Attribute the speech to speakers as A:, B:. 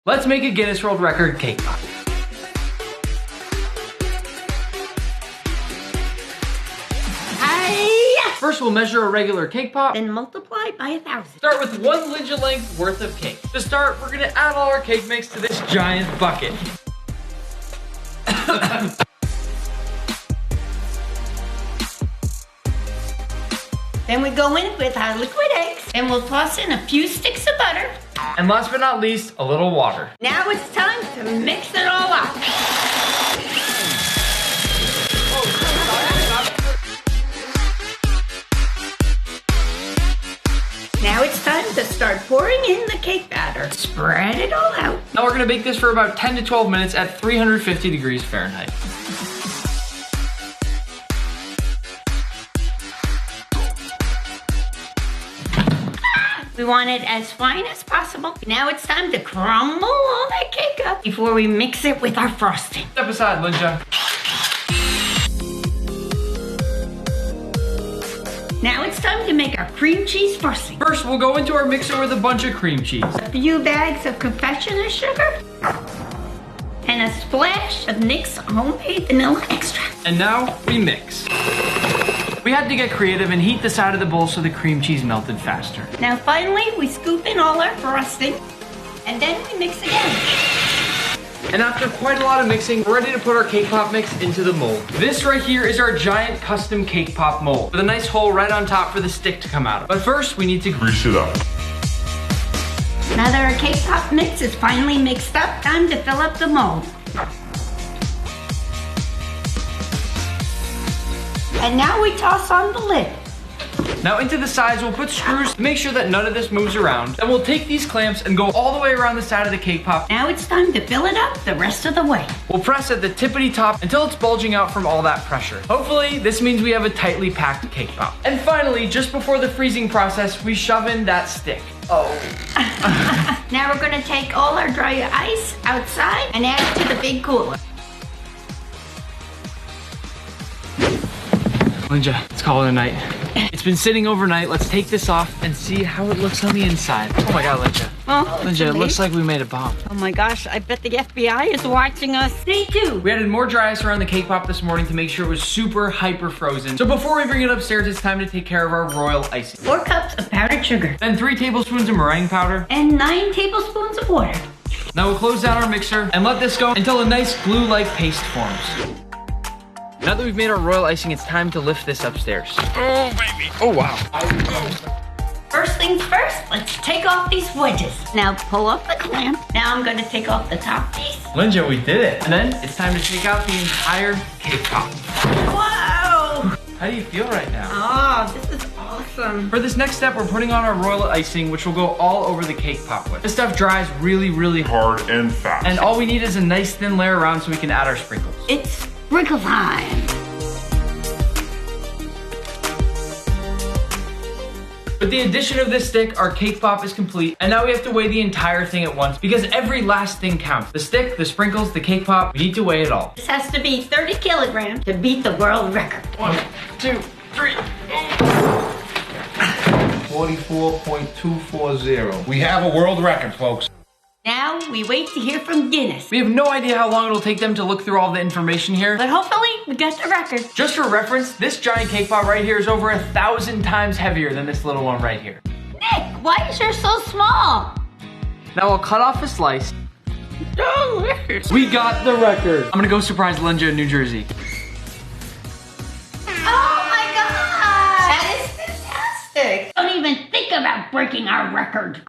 A: Let's make a Guinness World Record cake pop. First, we'll measure a regular cake pop.
B: Then multiply by 1,000.
A: Start with 1 Linja length worth of cake. To start, we're gonna add all our cake mix to this giant bucket.
B: Then we go in with our liquid eggs, and we'll toss in a few sticks of butter.
A: And last but not least, a little water.
B: Now it's time to mix it all up. Now it's time to start pouring in the cake batter. Spread it all out.
A: Now we're gonna bake this for about 10 to 12 minutes at 350 degrees Fahrenheit.
B: We want it as fine as possible. Now it's time to crumble all that cake up before we mix it with our frosting.
A: Step aside, Linja.
B: Now it's time to make our cream cheese frosting.
A: First, we'll go into our mixer with a bunch of cream cheese.
B: A few bags of confectioner sugar. And a splash of NYX homemade vanilla extract.
A: And now, we mix. We had to get creative and heat the side of the bowl so the cream cheese melted faster.
B: Now finally, we scoop in all our frosting. And then we mix again.
A: And after quite a lot of mixing, we're ready to put our cake pop mix into the mold. This right here is our giant custom cake pop mold with a nice hole right on top for the stick to come out of. But first, we need to grease it up.
B: Now that our cake pop mix is finally mixed up, time to fill up the mold. And now we toss on the lid.
A: Now into the sides, we'll put screws to make sure that none of this moves around. Then we'll take these clamps and go all the way around the side of the cake pop.
B: Now it's time to fill it up the rest of the way.
A: We'll press at the tippity top until it's bulging out from all that pressure. Hopefully, this means we have a tightly packed cake pop. And finally, just before the freezing process, we shove in that stick. Oh.
B: Now we're gonna take all our dry ice outside and add it to the big cooler.
A: Linja, let's call it a night. It's been sitting overnight. Let's take this off and see how it looks on the inside. Oh my God, Linja.
B: Oh,
A: Linja, it looks like we made a bomb.
B: Oh my gosh, I bet the FBI is watching us. They do.
A: We added more dry ice around the cake pop this morning to make sure it was super hyper frozen. So before we bring it upstairs, it's time to take care of our royal icing.
B: 4 cups of powdered sugar.
A: Then 3 tablespoons of meringue powder.
B: And 9 tablespoons of water.
A: Now we'll close down our mixer and let this go until a nice glue-like paste forms. Now that we've made our royal icing, it's time to lift this upstairs. Oh, baby. Oh, wow.
B: First things first, let's take off these wedges. Now pull up the clamp. Now I'm gonna take off the top piece.
A: Linja, we did it. And then it's time to take out the entire cake pop.
B: Whoa!
A: How do you feel right now?
B: Oh, this is awesome.
A: For this next step, we're putting on our royal icing, which will go all over the cake pop with. This stuff dries really, really hard and fast. And all we need is a nice thin layer around so we can add our sprinkles.
B: It's sprinkle time.
A: With the addition of this stick, our cake pop is complete, and now we have to weigh the entire thing at once because every last thing counts. The stick, the sprinkles, the cake pop, we need to weigh it all.
B: This has to be 30 kilograms to beat the world record.
A: 1, 2, 3.
C: 44.240. We have a world record, folks.
B: Now we wait to hear from Guinness.
A: We have no idea how long it'll take them to look through all the information here.
B: But hopefully we get the record.
A: Just for reference, this giant cake pop right here is over 1,000 times heavier than this little one right here.
B: Nick, why is yours so small?
A: Now I'll cut off a slice.
B: Delicious.
A: We got the record. I'm gonna go surprise Linja in New Jersey.
B: Oh my God! That is fantastic. Don't even think about breaking our record.